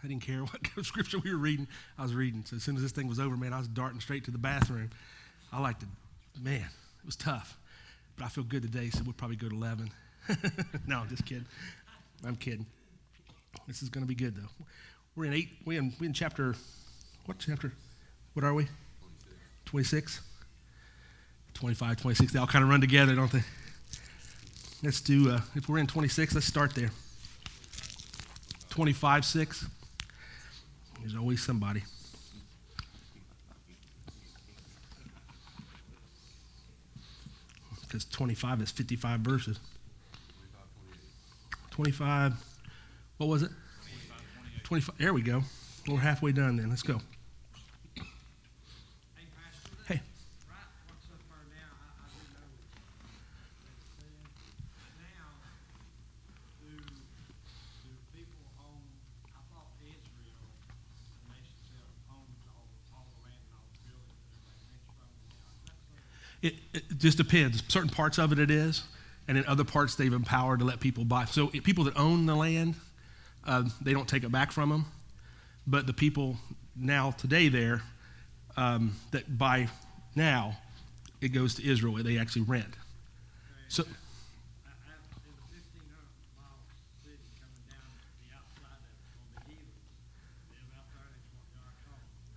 I didn't care what scripture we were reading. I was reading. So as soon as this thing was over, man, I was darting straight to the bathroom. I liked it. Man, it was tough. But I feel good today, so we'll probably go to 11. No, I'm just kidding. I'm kidding. This is going to be good, though. We're in chapter, what chapter? What are we? 26? 25, 26. They all kind of run together, don't they? Let's do, if we're in 26, let's start there. 25, 6. There's always somebody. Because 25 is 55 verses. 25, what was it? 25, there we go. We're halfway done then. Let's go. Hey. It just depends. Certain parts of it is, and in other parts they've empowered to let people buy. So people that own the land, they don't take it back from them. But the people now today there that buy now, it goes to Israel. They actually rent. So.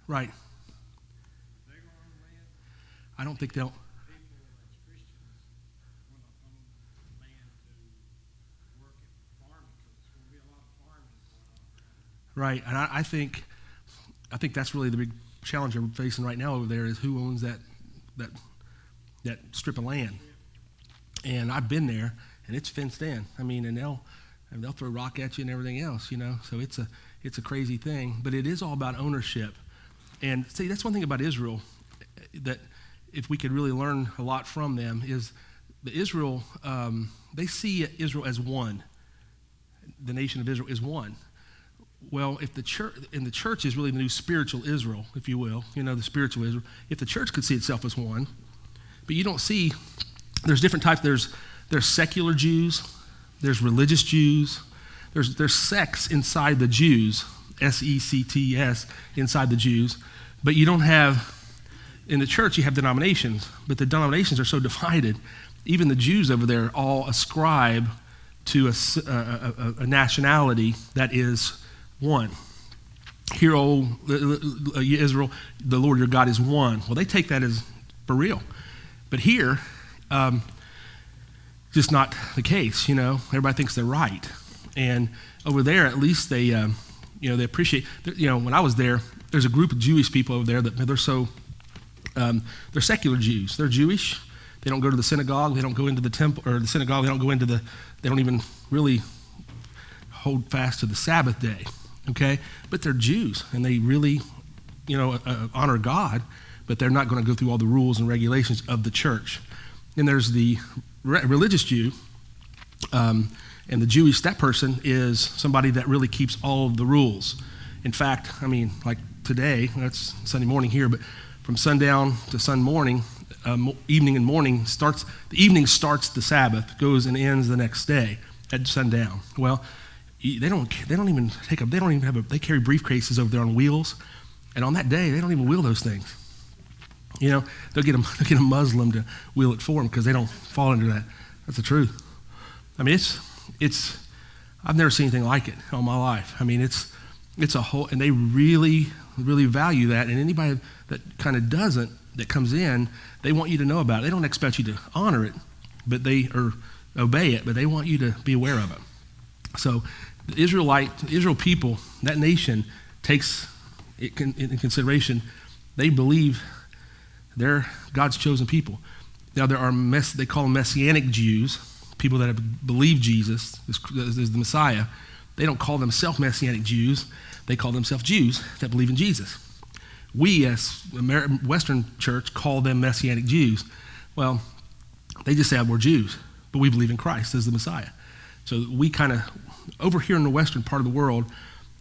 Right. I don't think they'll. Right, and I think that's really the big challenge we're facing right now over there is who owns that strip of land. And I've been there, and it's fenced in. I mean, and they'll throw rock at you and everything else, you know. So it's a crazy thing, but it is all about ownership. And see, that's one thing about Israel that if we could really learn a lot from them is the Israel. They see Israel as one. The nation of Israel is one. Well, if the church is really the new spiritual Israel, if you will, you know, the spiritual Israel. If the church could see itself as one, but you don't see, there's different types. There's secular Jews, there's religious Jews, there's sects inside the Jews, S-E-C-T-S, inside the Jews, but you don't have, in the church you have denominations, but the denominations are so divided. Even the Jews over there all ascribe to a nationality that is one. Hear, O Israel, the Lord your God is one. Well, they take that as for real. But here, just not the case, you know. Everybody thinks they're right. And over there, at least they appreciate, you know, when I was there, there's a group of Jewish people over there that they're secular Jews. They're Jewish. They don't go to the synagogue. They don't go into the temple, or the synagogue. They don't even really hold fast to the Sabbath day. Okay, but they're Jews, and they really, you know, honor God, but they're not going to go through all the rules and regulations of the church. And there's the religious Jew, and the Jewish, that person is somebody that really keeps all of the rules. In fact, I mean, like today, that's Sunday morning here, but from sundown to sun morning, evening and morning starts, the evening starts the Sabbath, goes and ends the next day at sundown. Well, they don't even carry briefcases over there on wheels, and on that day they don't even wheel those things. You know, they'll get a Muslim to wheel it for them because they don't fall into that. That's the truth. I mean, it's I've never seen anything like it all my life. I mean, it's a whole, and they really, really value that. And anybody that kind of doesn't, that comes in, they want you to know about it. They don't expect you to honor it, but or obey it, but they want you to be aware of it. So the Israel people, that nation takes it in consideration. They believe they're God's chosen people. Now there are they call them Messianic Jews, people that have believed Jesus is the Messiah. They don't call themselves Messianic Jews. They call themselves Jews that believe in Jesus. We, as Western church, call them Messianic Jews. Well, they just say we're Jews, but we believe in Christ as the Messiah. So we kind of, over here in the western part of the world,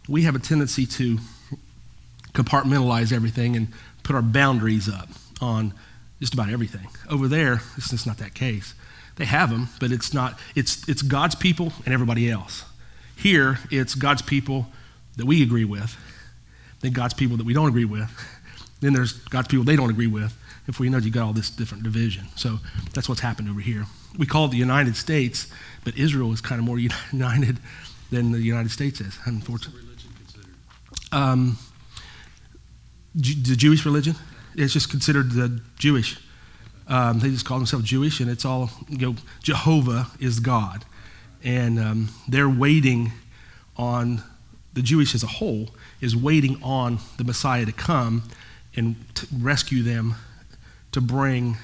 we have a tendency to compartmentalize everything and put our boundaries up on just about everything. Over there, it's just not that case. They have them, but it's not. It's God's people and everybody else. Here, it's God's people that we agree with, then God's people that we don't agree with, then there's God's people they don't agree with. If we know you got all this different division. So that's what's happened over here. We call it the United States, but Israel is kind of more united than the United States is, unfortunately. What's the religion considered? The Jewish religion? It's just considered the Jewish. They just call themselves Jewish, and it's all, Jehovah is God. And they're waiting on, the Jewish as a whole is waiting on the Messiah to come and to rescue them, to bring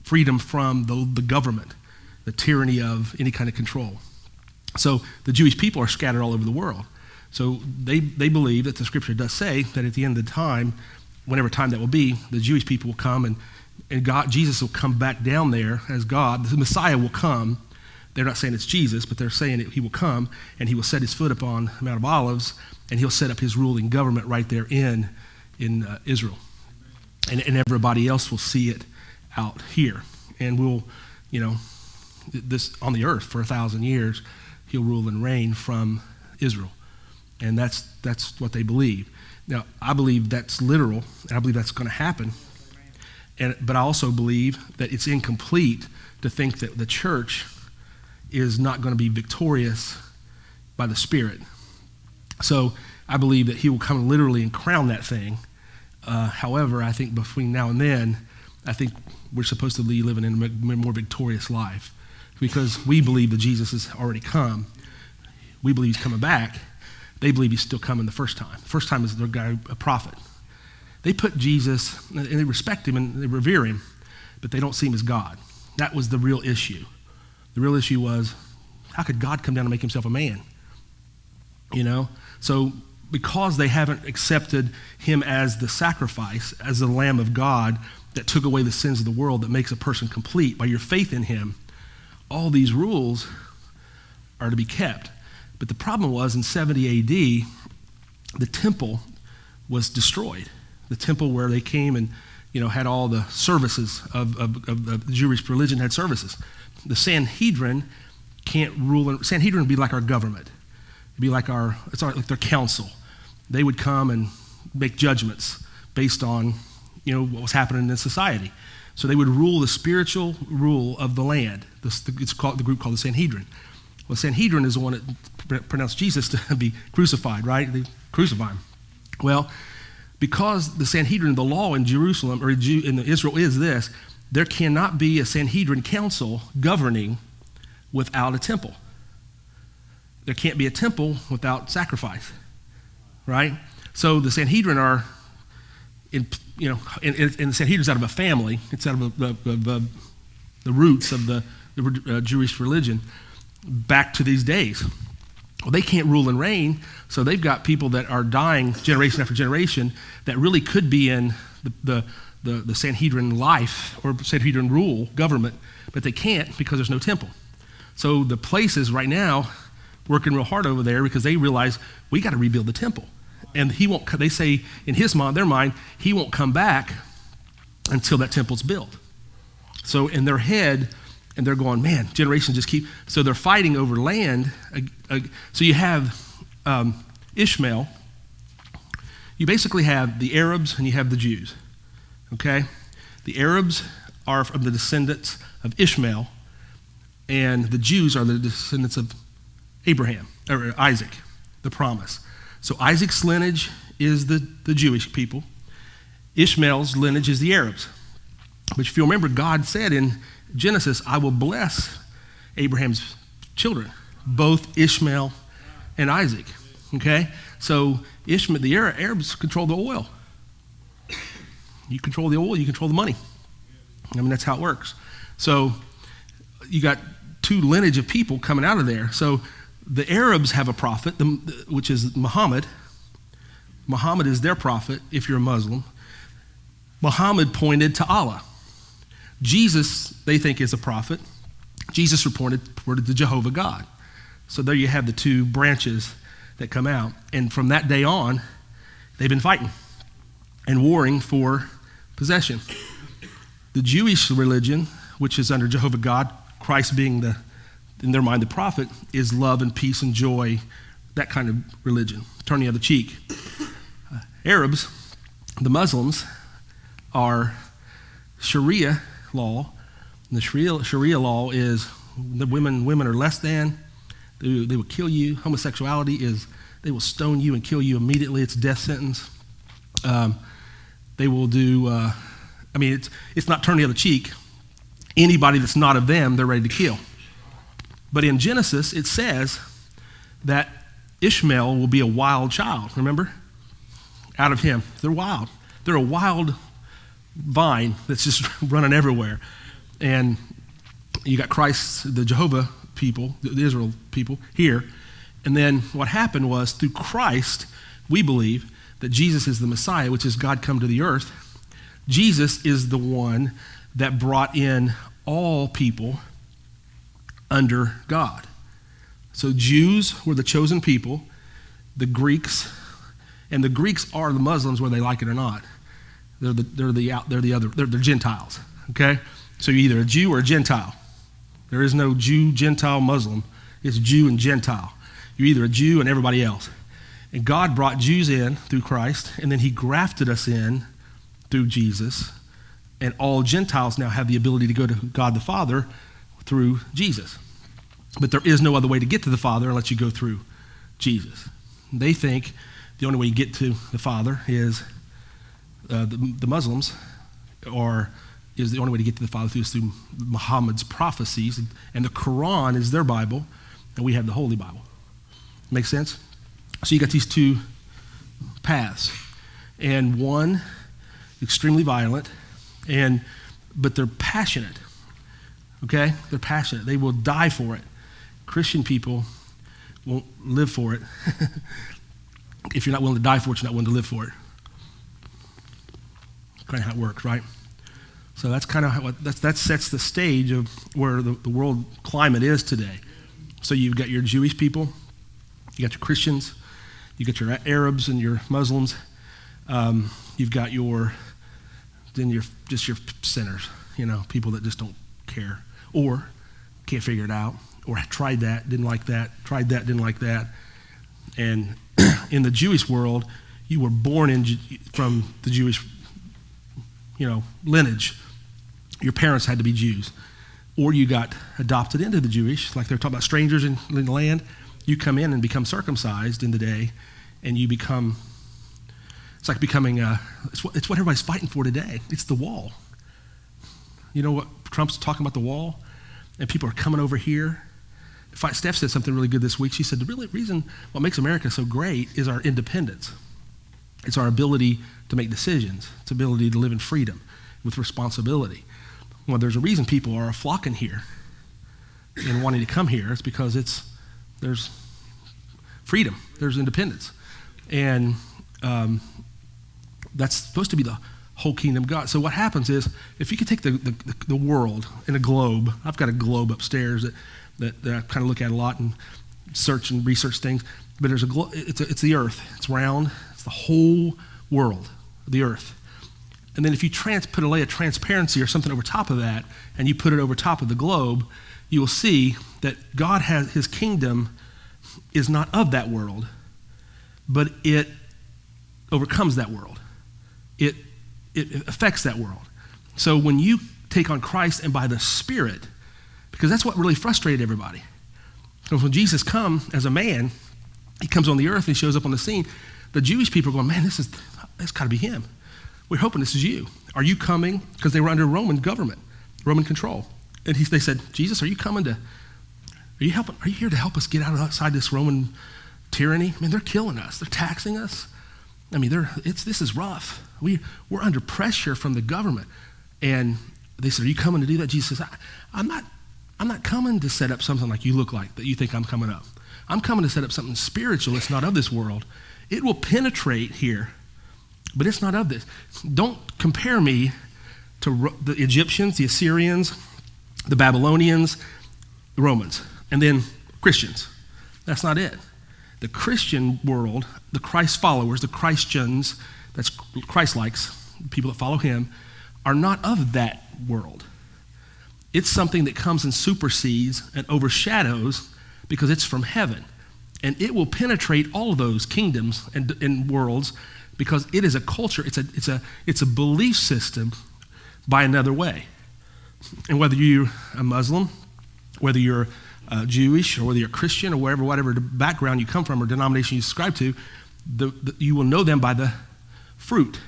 freedom from the government, the tyranny of any kind of control. So the Jewish people are scattered all over the world. So they believe that the scripture does say that at the end of the time, whenever time that will be, the Jewish people will come and God, Jesus will come back down there as God. The Messiah will come. They're not saying it's Jesus, but they're saying that he will come and he will set his foot upon the Mount of Olives and he'll set up his ruling government right there in Israel. And everybody else will see it out here. And we'll, this on the earth for 1,000 years, he'll rule and reign from Israel. And that's what they believe. Now, I believe that's literal, and I believe that's going to happen. But I also believe that it's incomplete to think that the church is not going to be victorious by the Spirit. So I believe that he will come literally and crown that thing. However, I think between now and then, I think we're supposed to be living in a more victorious life because we believe that Jesus has already come. We believe he's coming back. They believe he's still coming the first time. The first time is their guy, a prophet. They put Jesus, and they respect him and they revere him, but they don't see him as God. That was the real issue. The real issue was, how could God come down and make himself a man? So because they haven't accepted him as the sacrifice, as the Lamb of God that took away the sins of the world, that makes a person complete by your faith in him, all these rules are to be kept. But the problem was in 70 AD, the temple was destroyed. The temple where they came and had all the services of the Jewish religion had services. The Sanhedrin can't rule. Sanhedrin would be like our government. It'd be like like their council. They would come and make judgments based on what was happening in society. So they would rule the spiritual rule of the land. It's called the group called the Sanhedrin. Well, Sanhedrin is the one that pronounced Jesus to be crucified, right? They crucify him. Well, because the Sanhedrin, the law in Jerusalem or in Israel is this, there cannot be a Sanhedrin council governing without a temple. There can't be a temple without sacrifice, right? So the Sanhedrin are, and the Sanhedrin's out of a family. It's out of the roots of the Jewish religion back to these days. Well, they can't rule and reign, so they've got people that are dying generation after generation that really could be in the Sanhedrin life or Sanhedrin rule government, but they can't because there's no temple. So the place is right now working real hard over there because they realize we got to rebuild the temple. And he won't, they say in their mind, he won't come back until that temple's built. So in their head, and they're going, man, generations just keep, so they're fighting over land. So you have Ishmael. You basically have the Arabs and you have the Jews, okay? The Arabs are from the descendants of Ishmael, and the Jews are the descendants of Abraham, or Isaac, the promise. So Isaac's lineage is the Jewish people. Ishmael's lineage is the Arabs. But if you remember, God said in Genesis, I will bless Abraham's children, both Ishmael and Isaac, okay? So Ishmael, the Arabs control the oil. You control the oil, you control the money. I mean, that's how it works. So you got two lineage of people coming out of there. So the Arabs have a prophet, which is Muhammad. Muhammad is their prophet, if you're a Muslim. Muhammad pointed to Allah. Jesus, they think, is a prophet. Jesus reported to Jehovah God. So there you have the two branches that come out. And from that day on, they've been fighting and warring for possession. The Jewish religion, which is under Jehovah God, Christ being in their mind, the prophet, is love and peace and joy, that kind of religion, turn the other cheek. Arabs, the Muslims, are Sharia law. And the Sharia law is the women are less than. They will kill you. Homosexuality is, they will stone you and kill you immediately. It's a death sentence. They will do, it's not turn the other cheek. Anybody that's not of them, they're ready to kill. But in Genesis, it says that Ishmael will be a wild child, remember? Out of him. They're wild. They're a wild vine that's just running everywhere. And you got Christ, the Jehovah people, the Israel people here. And then what happened was through Christ, we believe that Jesus is the Messiah, which is God come to the earth. Jesus is the one that brought in all people under God. So Jews were the chosen people, the Greeks, and the Greeks are the Muslims whether they like it or not. They're Gentiles, okay? So you're either a Jew or a Gentile. There is no Jew, Gentile, Muslim. It's Jew and Gentile. You're either a Jew and everybody else. And God brought Jews in through Christ, and then he grafted us in through Jesus. And all Gentiles now have the ability to go to God the Father through Jesus. But there is no other way to get to the Father unless you go through Jesus. They think the only way you get to the Father is the Muslims, or is the only way to get to the Father through Muhammad's prophecies. And the Quran is their Bible, and we have the Holy Bible. Make sense? So you got these two paths. And one, extremely violent, but they're passionate. Okay? They're passionate. They will die for it. Christian people won't live for it. If you're not willing to die for it, you're not willing to live for it. Kind of how it works, right? So that's kind of how that sets the stage of where the world climate is today. So you've got your Jewish people, you got your Christians, you got your Arabs and your Muslims, you've got your sinners, people that just don't care or can't figure it out, or tried that, didn't like that, tried that, didn't like that. And in the Jewish world, you were born from the Jewish, lineage. Your parents had to be Jews. Or you got adopted into the Jewish, like they're talking about strangers in the land. You come in and become circumcised in the day, and you become, it's like becoming, it's what everybody's fighting for today. It's the wall. You know what Trump's talking about, the wall? And people are coming over here. Steph said something really good this week. She said the reason what makes America so great is our independence. It's our ability to make decisions. It's ability to live in freedom with responsibility. Well, there's a reason people are flocking here and wanting to come here. It's because there's freedom, there's independence. And that's supposed to be the whole kingdom of God. So what happens is, if you could take the world in a globe, I've got a globe upstairs that I kind of look at a lot and search and research things, but there's it's the earth. It's round. It's the whole world, the earth. And then if you put a layer of transparency or something over top of that, and you put it over top of the globe, you will see that God has, his kingdom is not of that world, but it overcomes that world. It affects that world. So when you take on Christ and by the Spirit, because that's what really frustrated everybody. Because when Jesus comes as a man, he comes on the earth and he shows up on the scene, the Jewish people are going, man, that's got to be him. We're hoping this is you. Are you coming? Because they were under Roman government, Roman control. And they said, Jesus, are you here to help us get outside this Roman tyranny? I mean, they're killing us. They're taxing us. I mean, this is rough. We're under pressure from the government. And they said, are you coming to do that? Jesus says, I'm not coming to set up something like you look like, that you think I'm coming up. I'm coming to set up something spiritual that's not of this world. It will penetrate here, but it's not of this. Don't compare me to the Egyptians, the Assyrians, the Babylonians, the Romans, and then Christians. That's not it. The Christian world, the Christ followers, the Christians, that's Christ-likes, people that follow him, are not of that world. It's something that comes and supersedes and overshadows because it's from heaven. And it will penetrate all of those kingdoms and worlds because it is a culture, it's a belief system by another way. And whether you're a Muslim, whether you're Jewish, or whether you're Christian, or whatever background you come from or denomination you subscribe to, you will know them by the fruit.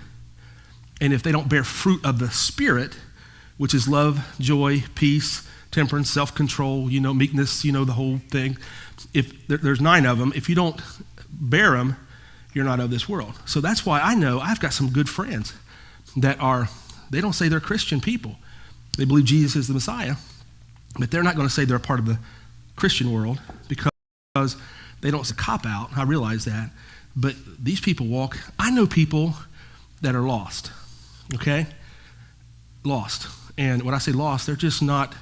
And if they don't bear fruit of the Spirit, which is love, joy, peace, temperance, self-control, meekness, the whole thing. If there's 9 of them, if you don't bear them, you're not of this world. So that's why I know I've got some good friends that they don't say they're Christian people. They believe Jesus is the Messiah, but they're not going to say they're a part of the Christian world because they don't cop out. I realize that. But these people I know people that are lost, okay? Lost. And when I say lost, they're just not,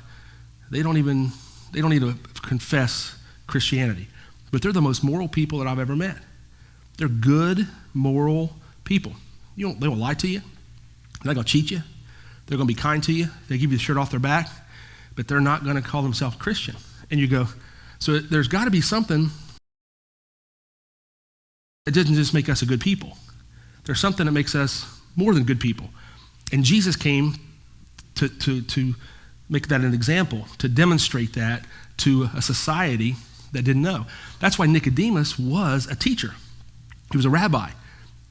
they don't need to confess Christianity. But they're the most moral people that I've ever met. They're good, moral people. They won't lie to you. They're not going to cheat you. They're going to be kind to you. They give you the shirt off their back, but they're not going to call themselves Christian. And you go, so there's got to be something that doesn't just make us a good people. There's something that makes us more than good people. And Jesus came to make that an example, to demonstrate that to a society that didn't know. That's why Nicodemus was a teacher. He was a rabbi.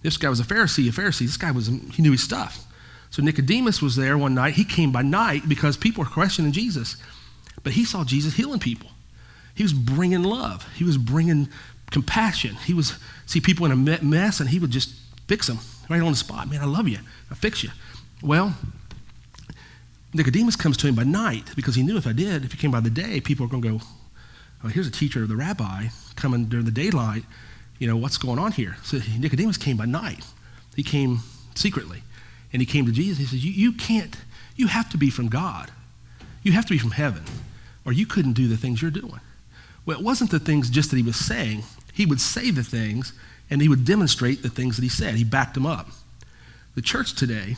This guy was a Pharisee. This guy he knew his stuff. So Nicodemus was there one night. He came by night because people were questioning Jesus. But he saw Jesus healing people. He was bringing love. He was bringing compassion. He was see people in a mess, and he would just fix them right on the spot. Man, I love you. I'll fix you. Well, Nicodemus comes to him by night because he knew if he came by the day, people are going to go, oh, here's a teacher of the rabbi coming during the daylight. What's going on here? So Nicodemus came by night. He came secretly. And he came to Jesus. He says, you have to be from God. You have to be from heaven, or you couldn't do the things you're doing. Well, it wasn't the things just that he was saying. He would say the things, and he would demonstrate the things that he said. He backed them up. The church today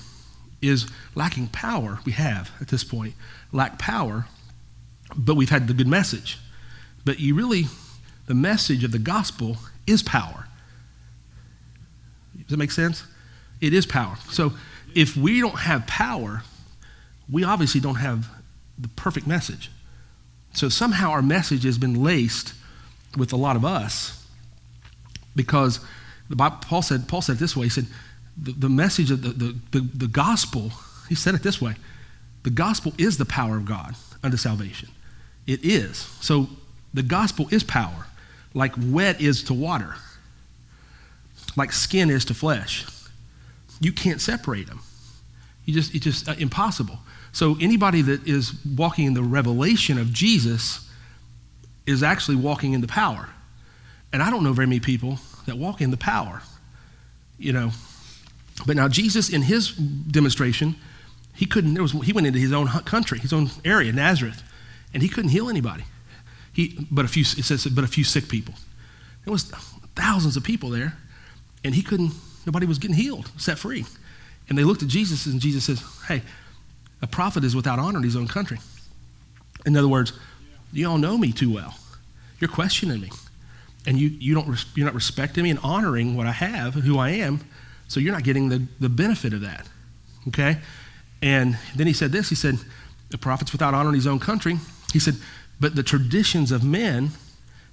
is lacking power. We have, at this point, lack power, but we've had the good message. But the message of the gospel is power. Does that make sense? It is power. So if we don't have power, we obviously don't have the perfect message. So somehow our message has been laced with a lot of us because Paul said it this way. He said, the message of the gospel, he said it this way, the gospel is the power of God unto salvation. It is. So the gospel is power, like wet is to water, like skin is to flesh. You can't separate them. It's just impossible. So anybody that is walking in the revelation of Jesus is actually walking in the power. And I don't know very many people that walk in the power, But now Jesus, in his demonstration, he went into his own country, his own area, Nazareth, and he couldn't heal anybody. But a few sick people. There was thousands of people there, and nobody was getting healed, set free. And they looked at Jesus, and Jesus says, hey, a prophet is without honor in his own country. In other words, you all know me too well. You're questioning me. And you're not respecting me and honoring what I have and who I am, so you're not getting the benefit of that, okay? And then he said this, he said, the prophet's without honor in his own country. He said, but the traditions of men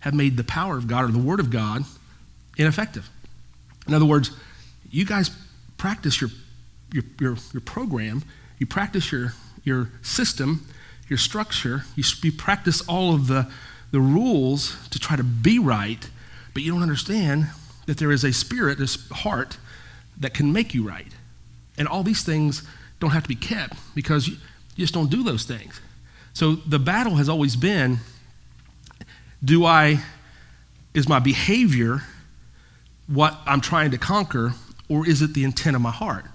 have made the power of God or the word of God ineffective. In other words, you guys practice your program, you practice your system, your structure, you practice all of the rules to try to be right, but you don't understand that there is a spirit, this heart, that can make you right. And all these things don't have to be kept because you just don't do those things. So the battle has always been, is my behavior what I'm trying to conquer, or is it the intent of my heart?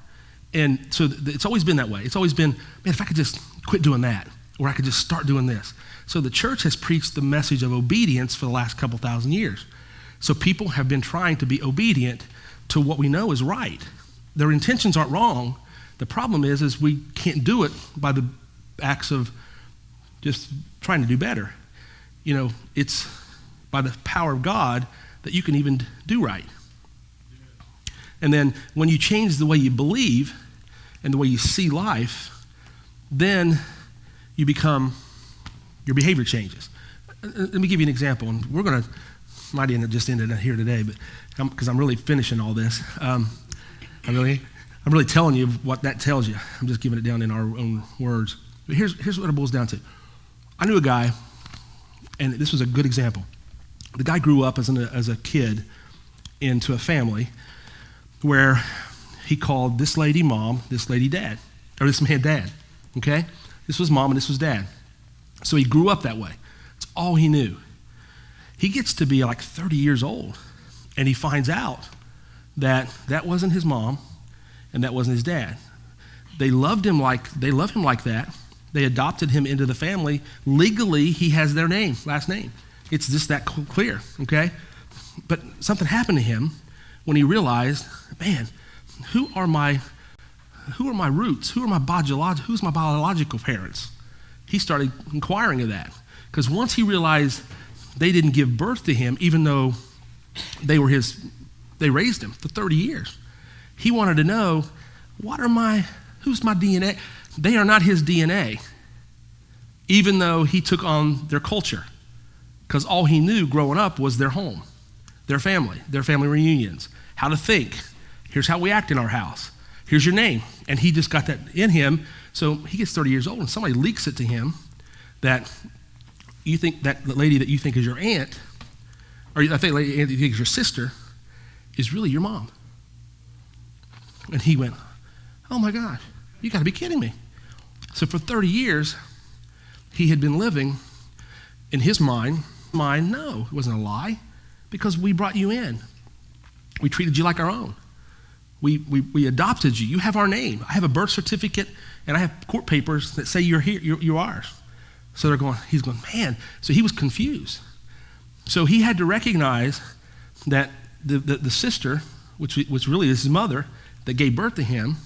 And so it's always been that way. It's always been, man, if I could just quit doing that, or I could just start doing this. So the church has preached the message of obedience for the last couple thousand years. So people have been trying to be obedient to what we know is right. Their intentions aren't wrong. The problem is we can't do it by the acts of just trying to do better. by the power of God that you can even do right. And then when you change the way you believe and the way you see life, then you become, your behavior changes. Let me give you an example, and we're going to, might end up just ending it here today, but because I'm really finishing all this. I'm really telling you what that tells you. I'm just giving it down in our own words. But here's what it boils down to. I knew a guy, and this was a good example. The guy grew up as a kid into a family where he called this lady mom, this lady dad, or this man dad, okay? This was mom and this was dad. So he grew up that way. That's all he knew. He gets to be like 30 years old, and he finds out that that wasn't his mom and that wasn't his dad. They love him like that. They adopted him into the family. Legally, he has their name, last name. It's just that clear, okay? But something happened to him when he realized, man, who are my roots? Who's my biological parents? He started inquiring of that. Because once he realized they didn't give birth to him, even though they raised him for 30 years, he wanted to know, who's my DNA? They are not his DNA, even though he took on their culture. Because all he knew growing up was their home, their family reunions, how to think. Here's how we act in our house. Here's your name. And he just got that in him. So he gets 30 years old and somebody leaks it to him that you think that the lady that you think is your aunt, or I think lady you think is your sister, is really your mom. And he went, oh my God, you got to be kidding me. So for 30 years, he had been living in his mind, no, it wasn't a lie, because we brought you in. We treated you like our own. We adopted you. You have our name. I have a birth certificate, and I have court papers that say you're here, you're ours. So he's going, man. So he was confused. So he had to recognize that the sister, which really is his mother, that gave birth to him,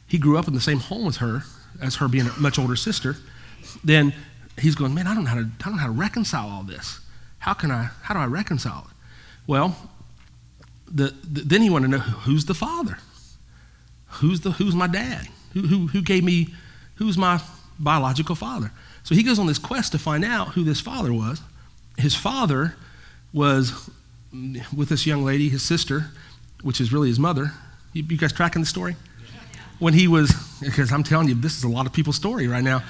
he grew up in the same home as her being a much older sister. Then he's going, man, I don't know how to reconcile all this. How do I reconcile it? Well, then he wanted to know who's the father, who's my dad, who gave me, who's my biological father. So he goes on this quest to find out who this father was. His father was with this young lady, his sister, which is really his mother. You guys tracking the story? When he was, because I'm telling you, this is a lot of people's story right now.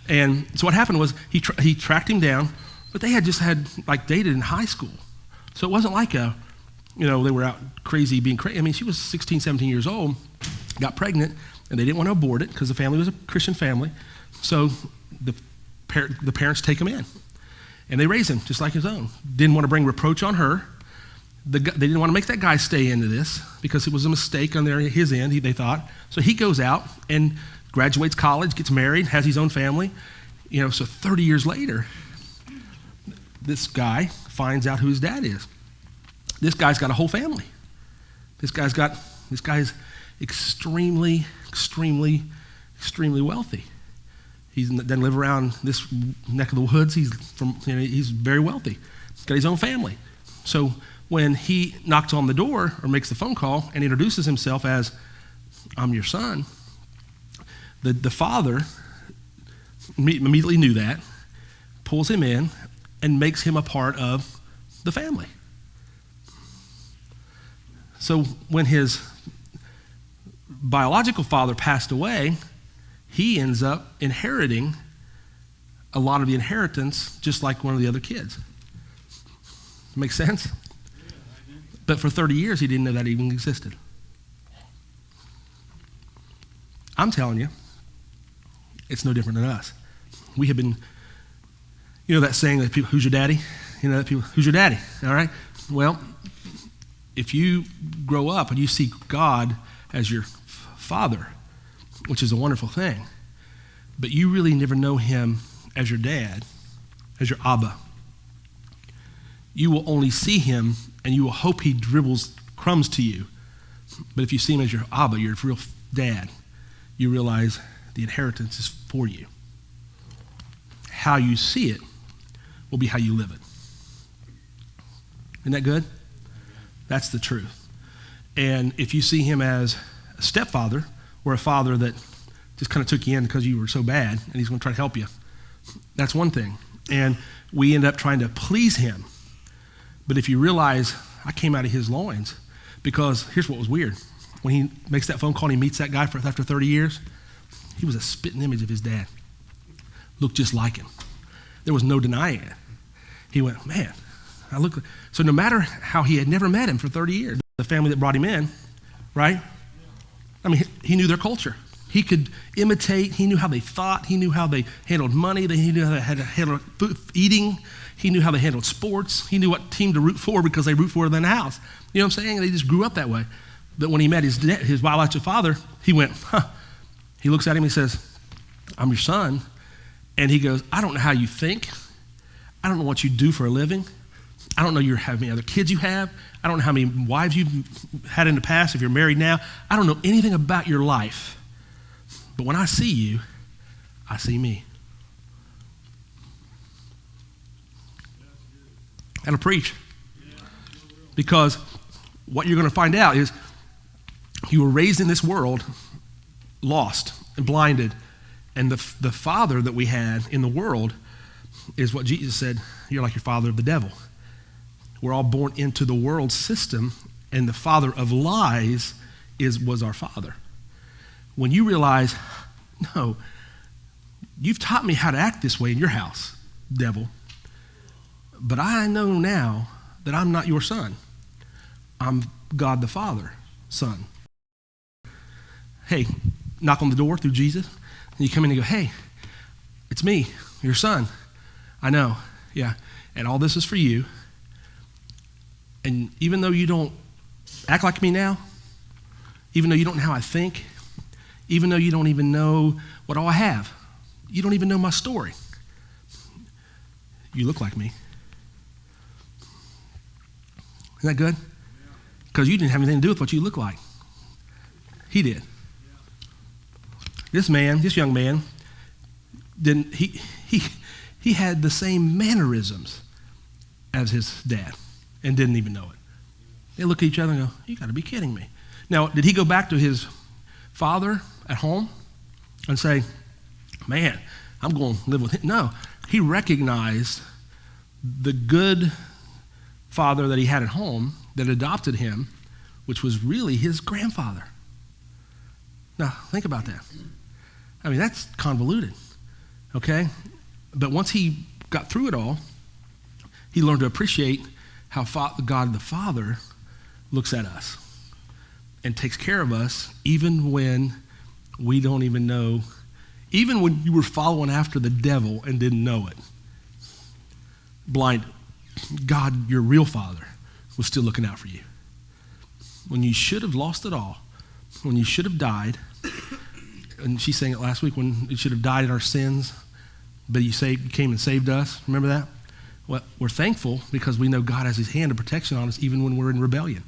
And so what happened was he tracked him down, but they had just dated in high school. So it wasn't like they were out crazy being crazy. I mean, she was 16, 17 years old, got pregnant, and they didn't want to abort it because the family was a Christian family. So the parents take him in, and they raise him just like his own. Didn't want to bring reproach on her. They didn't want to make that guy stay into this because it was a mistake on his end, they thought. So he goes out and graduates college, gets married, has his own family. So 30 years later, this guy finds out who his dad is. This guy's got a whole family. This guy's extremely, extremely, extremely wealthy. He doesn't live around this neck of the woods. He's very wealthy. He's got his own family. So when he knocks on the door or makes the phone call and introduces himself as, I'm your son, the father immediately knew that, pulls him in, and makes him a part of the family. So when his biological father passed away, he ends up inheriting a lot of the inheritance just like one of the other kids. Make sense? But for 30 years, he didn't know that even existed. I'm telling you, it's no different than us. We have been, that saying that people, who's your daddy? Who's your daddy? All right? Well, if you grow up and you see God as your father, which is a wonderful thing, but you really never know him as your dad, as your Abba, you will only see him and you will hope he dribbles crumbs to you. But if you see him as your Abba, your real dad, you realize the inheritance is for you. How you see it will be how you live it. Isn't that good? That's the truth. And if you see him as a stepfather or a father that just kind of took you in because you were so bad and he's going to try to help you, that's one thing. And we end up trying to please him. But if you realize I came out of his loins, because here's what was weird. When he makes that phone call and he meets that guy after 30 years, he was a spitting image of his dad. Looked just like him. There was no denying it. He went, man, I look. So no matter how he had never met him for 30 years, the family that brought him in, right? I mean, he knew their culture. He could imitate. He knew how they thought. He knew how they handled money. He knew how they had to handle eating. He knew how they handled sports. He knew what team to root for because they root for them in the house. You know what I'm saying? They just grew up that way. But when he met his biological father, he went, huh. He looks at him and he says, I'm your son. And he goes, I don't know how you think. I don't know what you do for a living. I don't know how many other kids you have. I don't know how many wives you've had in the past, if you're married now. I don't know anything about your life. But when I see you, I see me. And I preach. Because what you're going to find out is you were raised in this world lost and blinded. And the father that we had in the world is what Jesus said, you're like your father of the devil. We're all born into the world system, and the father of lies was our father. When you realize, no, you've taught me how to act this way in your house, devil, but I know now that I'm not your son. I'm God the Father, son. Hey, knock on the door through Jesus, and you come in and go, hey, it's me, your son. I know, yeah, and all this is for you. And even though you don't act like me now, even though you don't know how I think, even though you don't even know what all I have, you don't even know my story, you look like me. Isn't that good? Because you didn't have anything to do with what you look like. He did. This young man, he had the same mannerisms as his dad and didn't even know it. They look at each other and go, you got to be kidding me. Now, did he go back to his father at home and say, man, I'm going to live with him? No, he recognized the good father that he had at home that adopted him, which was really his grandfather. Now, think about that. I mean, that's convoluted, okay? But once he got through it all, he learned to appreciate how God the Father looks at us and takes care of us even when we don't even know, even when you were following after the devil and didn't know it. Blind, God, your real Father, was still looking out for you. When you should have lost it all, when you should have died, and she sang it last week, when you should have died in our sins, but you came and saved us. Remember that? Well, we're thankful because we know God has his hand of protection on us even when we're in rebellion.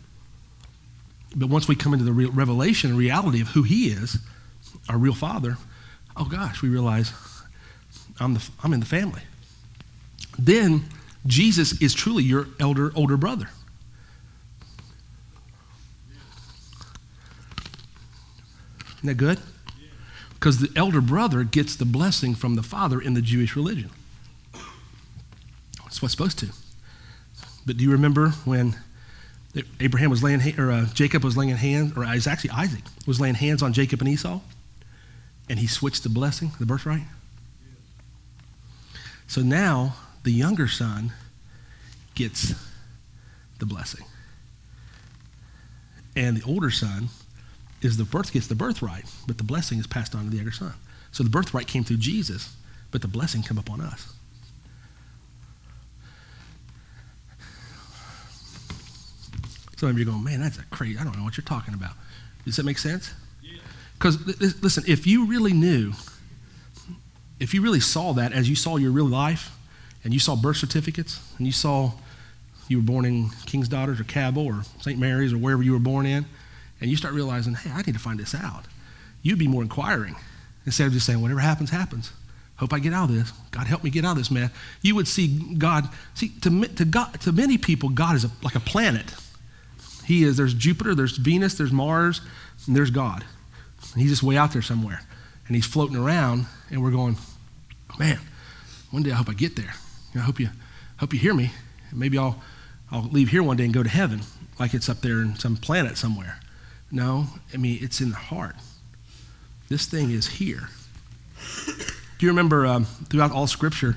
But once we come into the real revelation and reality of who he is, our real Father, oh gosh, we realize I'm in the family. Then Jesus is truly your older brother. Isn't that good? Because the elder brother gets the blessing from the father in the Jewish religion. That's what it's supposed to. But do you remember when Jacob was laying hands, or it's actually Isaac was laying hands on Jacob and Esau, and he switched the blessing, the birthright? So now the younger son gets the blessing, and the older son gets the birthright, but the blessing is passed on to the younger son. So the birthright came through Jesus, but the blessing came upon us. Some of you are going, man, that's crazy. I don't know what you're talking about. Does that make sense? Because, listen, if you really knew, if you really saw that as you saw your real life, and you saw birth certificates, and you saw you were born in King's Daughters or Cabell or St. Mary's or wherever you were born in, and you start realizing, hey, I need to find this out, you'd be more inquiring instead of just saying, whatever happens, happens. Hope I get out of this. God, help me get out of this, man. You would see God. See, to many people, God is like a planet. He is. There's Jupiter, there's Venus, there's Mars, and there's God. And he's just way out there somewhere. And he's floating around, and we're going, man, one day I hope I get there. I hope you hear me. Maybe I'll leave here one day and go to heaven, like it's up there in some planet somewhere. No, I mean, it's in the heart. This thing is here. Do you remember throughout all Scripture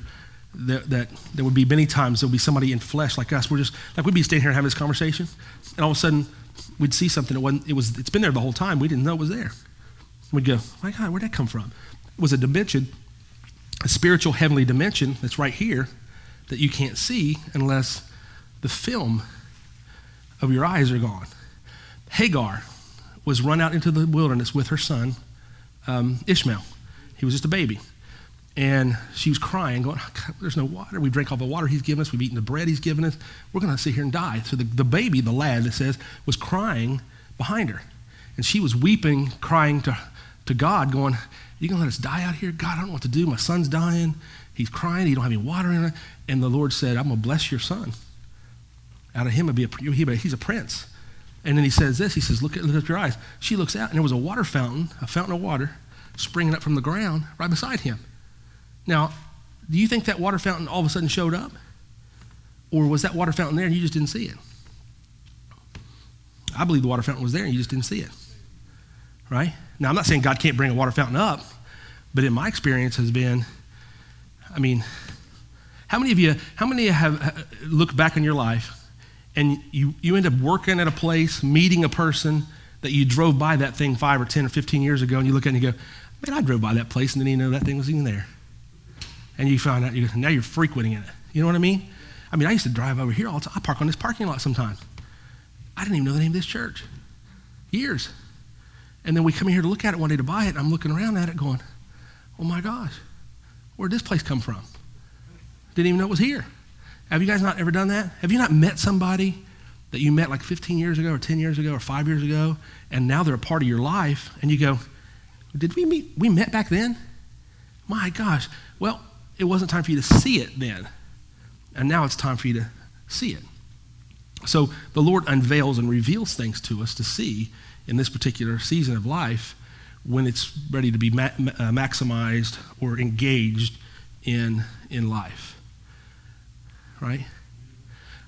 that there would be many times there would be somebody in flesh like us? We're just like we'd be standing here having this conversation, and all of a sudden we'd see something. It's been there the whole time. We didn't know it was there. We'd go, my God, where'd that come from? It was a dimension, a spiritual heavenly dimension that's right here that you can't see unless the film of your eyes are gone. Hagar was run out into the wilderness with her son, Ishmael. He was just a baby. And she was crying, going, oh, there's no water. We drank all the water he's given us. We've eaten the bread he's given us. We're going to sit here and die. So the baby, the lad, it says, was crying behind her. And she was weeping, crying to God, going, you going to let us die out here? God, I don't know what to do. My son's dying. He's crying. He don't have any water in it. And the Lord said, I'm going to bless your son. Out of him, he's a prince. And then he says this. He says, look up your eyes. She looks out, and there was a water fountain, a fountain of water, springing up from the ground right beside him. Now, do you think that water fountain all of a sudden showed up? Or was that water fountain there and you just didn't see it? I believe the water fountain was there and you just didn't see it. Right? Now, I'm not saying God can't bring a water fountain up, but in my experience has been, I mean, how many of you have looked back on your life and you end up working at a place, meeting a person that you drove by that thing 5 or 10 or 15 years ago, and you look at it and you go, man, I drove by that place and didn't even know that thing was even there. And you find out, now you're frequenting it. You know what I mean? I used to drive over here all the time. I park on this parking lot sometimes. I didn't even know the name of this church. Years. And then we come here to look at it one day to buy it, and I'm looking around at it going, oh my gosh, where'd this place come from? Didn't even know it was here. Have you guys not ever done that? Have you not met somebody that you met like 15 years ago or 10 years ago or 5 years ago, and now they're a part of your life, and you go, did we meet? We met back then? My gosh. Well, it wasn't time for you to see it then, and now it's time for you to see it. So the Lord unveils and reveals things to us to see in this particular season of life when it's ready to be maximized or engaged in life, right?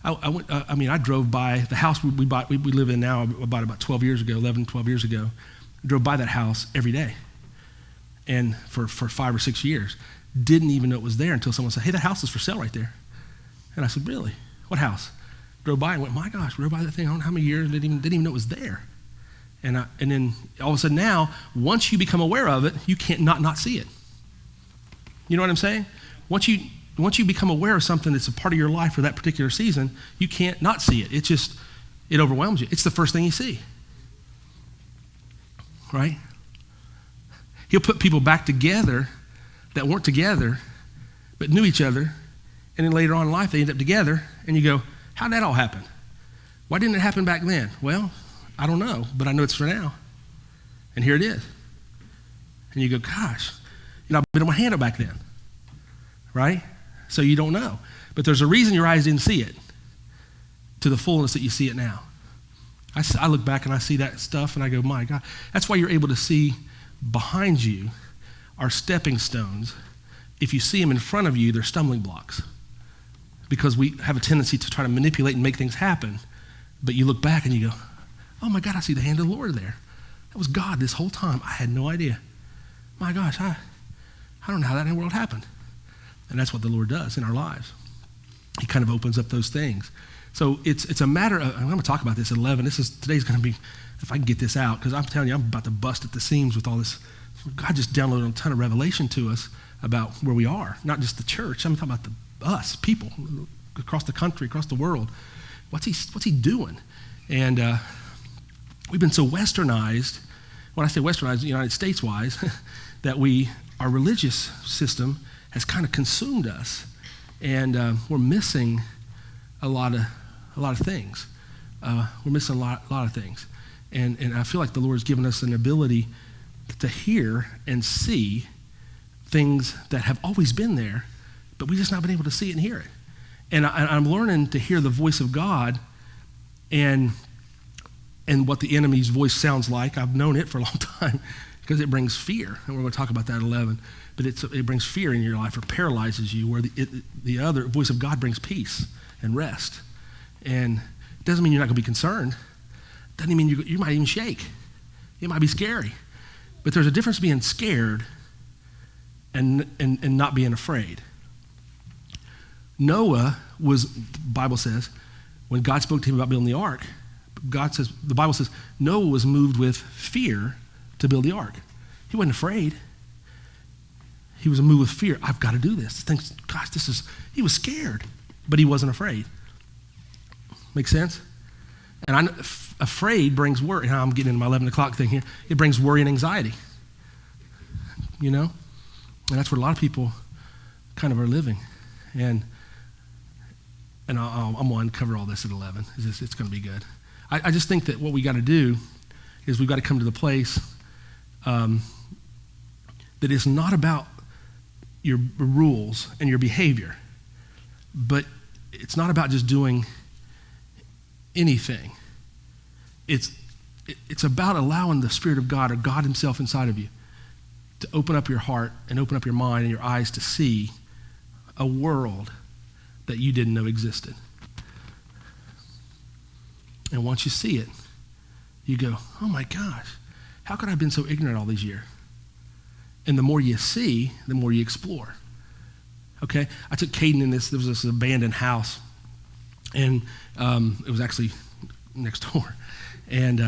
I drove by the house we live in now about 12 years ago, 11, 12 years ago. I drove by that house every day, and for 5 or 6 years. Didn't even know it was there until someone said, hey, that house is for sale right there. And I said, really? What house? Drove by and went, my gosh, drove by that thing, I don't know how many years, didn't even know it was there. And then all of a sudden now, once you become aware of it, you can't not see it. You know what I'm saying? Once you become aware of something that's a part of your life for that particular season, you can't not see it. It overwhelms you. It's the first thing you see. Right? He'll put people back together that weren't together, but knew each other, and then later on in life they end up together, and you go, how'd that all happen? Why didn't it happen back then? Well, I don't know, but I know it's for now. And here it is. And you go, gosh, I've been on my hand up back then, right? So you don't know. But there's a reason your eyes didn't see it to the fullness that you see it now. I look back and I see that stuff and I go, my God. That's why you're able to see behind you are stepping stones. If you see them in front of you, they're stumbling blocks. Because we have a tendency to try to manipulate and make things happen. But you look back and you go, oh my God, I see the hand of the Lord there. That was God this whole time. I had no idea. My gosh, I don't know how that in the world happened. And that's what the Lord does in our lives. He kind of opens up those things. So it's a matter of, I'm going to talk about this at 11. Today's going to be, if I can get this out, because I'm telling you, I'm about to bust at the seams with all this. God just downloaded a ton of revelation to us about where we are, not just the church. I'm talking about us, people across the country, across the world. What's he doing? And we've been so westernized, when I say westernized, United States-wise, that our religious system has kind of consumed us, and we're missing a lot of things. We're missing a lot of things, and I feel like the Lord's given us an ability to hear and see things that have always been there, but we've just not been able to see it and hear it. And I'm learning to hear the voice of God and what the enemy's voice sounds like. I've known it for a long time because it brings fear, and we're going to talk about that at 11. But it brings fear in your life or paralyzes you, where the other voice of God brings peace and rest. And it doesn't mean you're not going to be concerned. It doesn't mean you might even shake. It might be scary. But there's a difference being scared and not being afraid. Noah was, the Bible says, when God spoke to him about building the ark, the Bible says Noah was moved with fear to build the ark. He wasn't afraid. He was moved with fear. I've got to do this. He was scared, but he wasn't afraid. Make sense? And afraid brings worry. Now I'm getting into my 11 o'clock thing here. It brings worry and anxiety, And that's where a lot of people kind of are living. And I'm going to cover all this at 11. It's going to be good. I just think that what we got to do is we've got to come to the place that it's not about your rules and your behavior, but it's not about just doing anything. It's about allowing the Spirit of God or God himself inside of you to open up your heart and open up your mind and your eyes to see a world that you didn't know existed. And once you see it, you go, oh my gosh, how could I have been so ignorant all these years? And the more you see, the more you explore. Okay? I took Caden in there was this abandoned house, and it was actually next door. And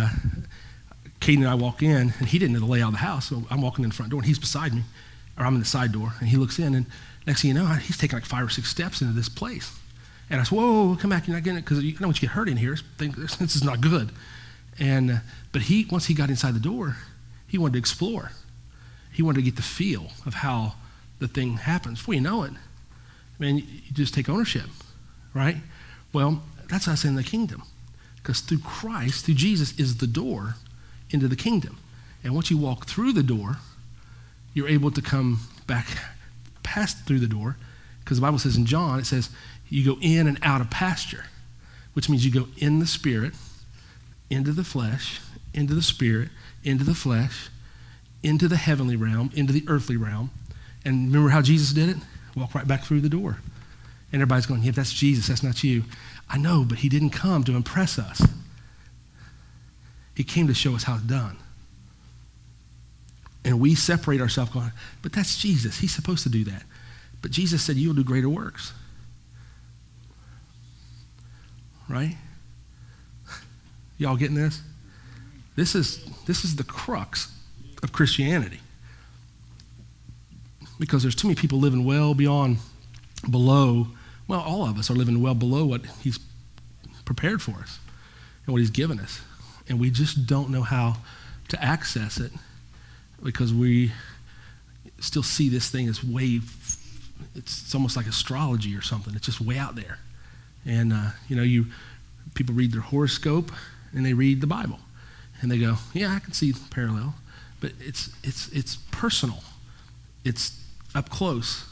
Caden and I walk in, and he didn't know the layout of the house, so I'm walking in the front door, and he's beside me, or I'm in the side door, and he looks in, and next thing you know, he's taking like 5 or 6 steps into this place. And I said, whoa, come back, you're not getting it, because you know once you get hurt in here, this is not good. And but once he got inside the door, he wanted to explore. He wanted to get the feel of how the thing happens. Before you know it, man, you just take ownership, right? Well, that's us in the kingdom. Because through Christ, through Jesus, is the door into the kingdom. And once you walk through the door, you're able to come back past through the door. Because the Bible says in John, it says, you go in and out of pasture, which means you go in the spirit, into the flesh, into the spirit, into the flesh, into the heavenly realm, into the earthly realm. And remember how Jesus did it? Walk right back through the door. And everybody's going, yeah, that's Jesus, that's not you. I know, but he didn't come to impress us. He came to show us how it's done. And we separate ourselves going, but that's Jesus. He's supposed to do that. But Jesus said, you'll do greater works. Right? Y'all getting this? This is the crux of Christianity. Because there's too many people living below, all of us are living well below what he's prepared for us and what he's given us. And we just don't know how to access it because we still see this thing as it's almost like astrology or something. It's just way out there. And, people read their horoscope and they read the Bible. And they go, yeah, I can see the parallel. But it's personal. It's up close.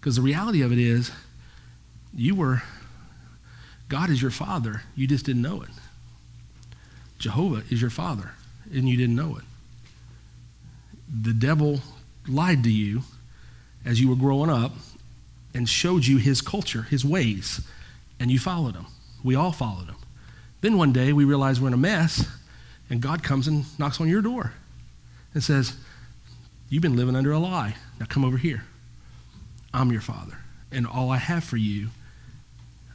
Because the reality of it is, God is your father. You just didn't know it. Jehovah is your father, and you didn't know it. The devil lied to you as you were growing up and showed you his culture, his ways, and you followed him. We all followed him. Then one day we realize we're in a mess, and God comes and knocks on your door and says, you've been living under a lie. Now come over here. I'm your father, and all I have for you,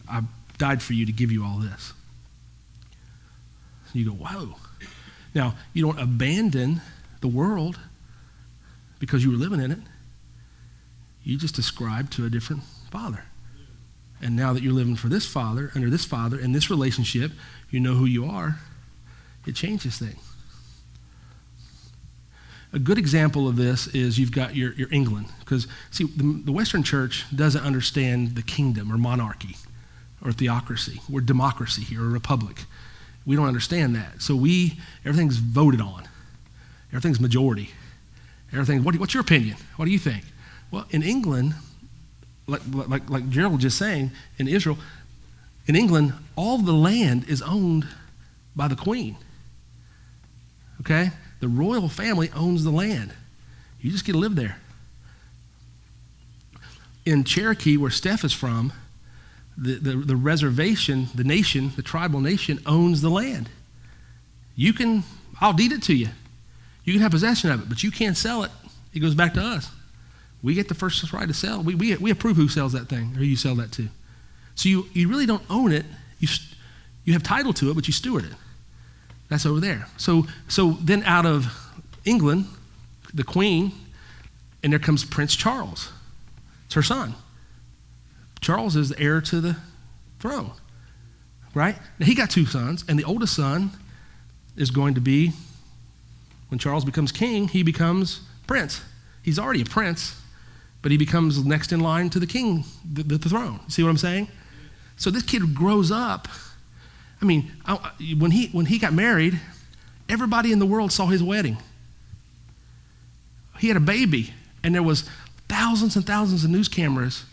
I died for you to give you all this. You go, whoa. Now, you don't abandon the world because you were living in it. You just ascribe to a different father. And now that you're living for this father, under this father, in this relationship, you know who you are, it changes things. A good example of this is you've got your England. Because, see, the Western church doesn't understand the kingdom or monarchy or theocracy. We're democracy here, a republic. We don't understand that. So everything's voted on. Everything's majority. What's your opinion? What do you think? Well, in England, like Gerald was just saying, in Israel, in England, all the land is owned by the queen. Okay? The royal family owns the land. You just get to live there. In Cherokee, where Steph is from, the reservation, the nation, the tribal nation owns the land. I'll deed it to you. You can have possession of it, but you can't sell it. It goes back to us. We get the first right to sell. We approve who sells that thing, or who you sell that to. So you really don't own it. You have title to it, but you steward it. That's over there. So then out of England, the queen, and there comes Prince Charles. It's her son. Charles is the heir to the throne, right? Now, he got 2 sons, and the oldest son is going to be, when Charles becomes king, he becomes prince. He's already a prince, but he becomes next in line to the king, the throne. See what I'm saying? So this kid grows up. I mean, when he got married, everybody in the world saw his wedding. He had a baby, and there was thousands and thousands of news cameras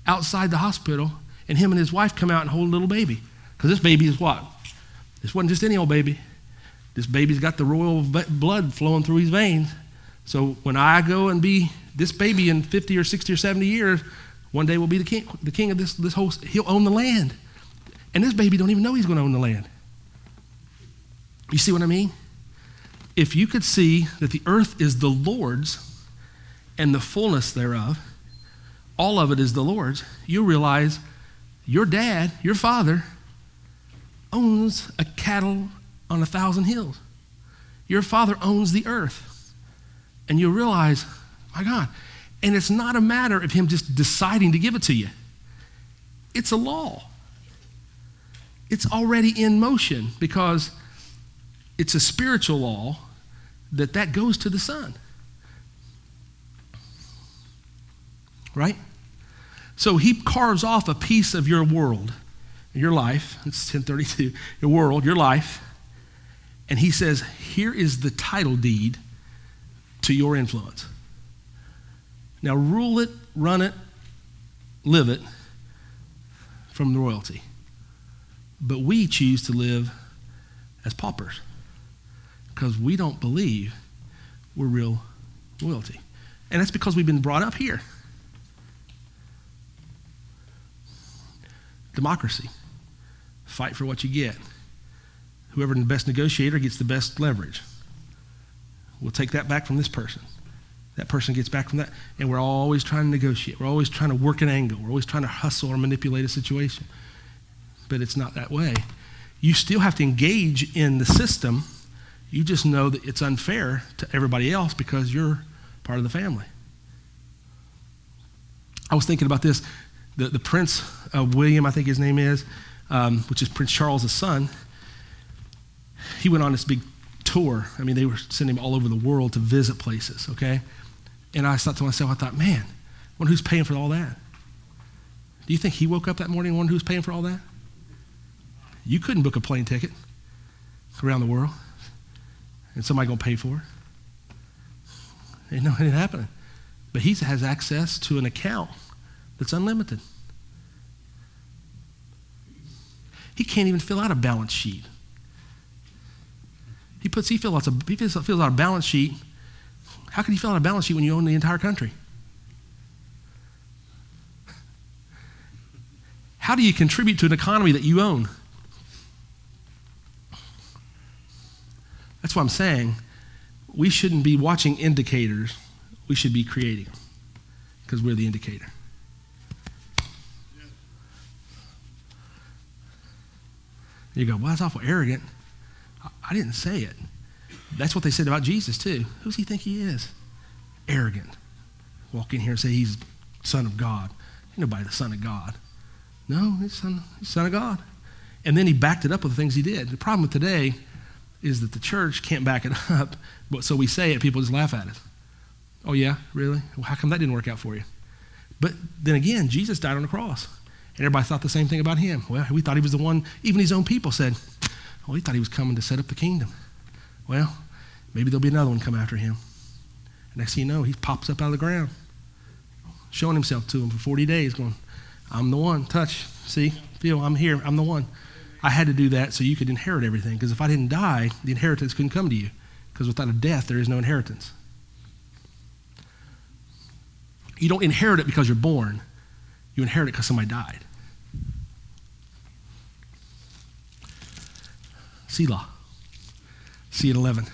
outside the hospital, and him and his wife come out and hold a little baby. Because this baby is what? This wasn't just any old baby. This baby's got the royal blood flowing through his veins. So when I go and be this baby in 50 or 60 or 70 years, one day will be the king of this whole, he'll own the land. And this baby don't even know he's going to own the land. You see what I mean? If you could see that the earth is the Lord's and the fullness thereof, all of it is the Lord's, you realize your dad, your father, owns a cattle on 1,000 hills. Your father owns the earth. And you realize, my God, and it's not a matter of him just deciding to give it to you. It's a law. It's already in motion because it's a spiritual law that goes to the Son. Right? So he carves off a piece of your world, your life. It's 1032. Your world, your life. And he says, here is the title deed to your influence. Now rule it, run it, live it from the royalty. But we choose to live as paupers because we don't believe we're real royalty. And that's because we've been brought up here. Democracy. Fight for what you get. Whoever the best negotiator gets the best leverage. We'll take that back from this person. That person gets back from that. And we're always trying to negotiate. We're always trying to work an angle. We're always trying to hustle or manipulate a situation. But it's not that way. You still have to engage in the system. You just know that it's unfair to everybody else because you're part of the family. I was thinking about this. The Prince William, I think his name is, which is Prince Charles' son, he went on this big tour. I mean, they were sending him all over the world to visit places, okay? And I thought to myself, man, I wonder who's paying for all that? Do you think he woke up that morning and wondered who's paying for all that? You couldn't book a plane ticket around the world and somebody going to pay for it. No, it ain't happening. But he has access to an account that's unlimited. He can't even fill out a balance sheet. He fills out a balance sheet. How can you fill out a balance sheet when you own the entire country? How do you contribute to an economy that you own? That's what I'm saying. We shouldn't be watching indicators. We should be creating them because we're the indicator. You go, well, that's awful arrogant. I didn't say it. That's what they said about Jesus too. Who does he think he is? Arrogant. Walk in here and say he's Son of God. Ain't nobody the Son of God. No, he's Son of God. And then he backed it up with the things he did. The problem with today is that the church can't back it up, but so we say it, people just laugh at us. Oh yeah, really? Well, how come that didn't work out for you? But then again, Jesus died on the cross. And everybody thought the same thing about him. Well, we thought he was the one, even his own people said, he thought he was coming to set up the kingdom. Well, maybe there'll be another one come after him. And next thing you know, he pops up out of the ground. showing himself to him for 40 days, going, I'm the one, touch, see, feel, I'm here, I'm the one. I had to do that so you could inherit everything, because if I didn't die, the inheritance couldn't come to you, because without a death, there is no inheritance. You don't inherit it because you're born. You inherit it because somebody died. Selah. See you at 11.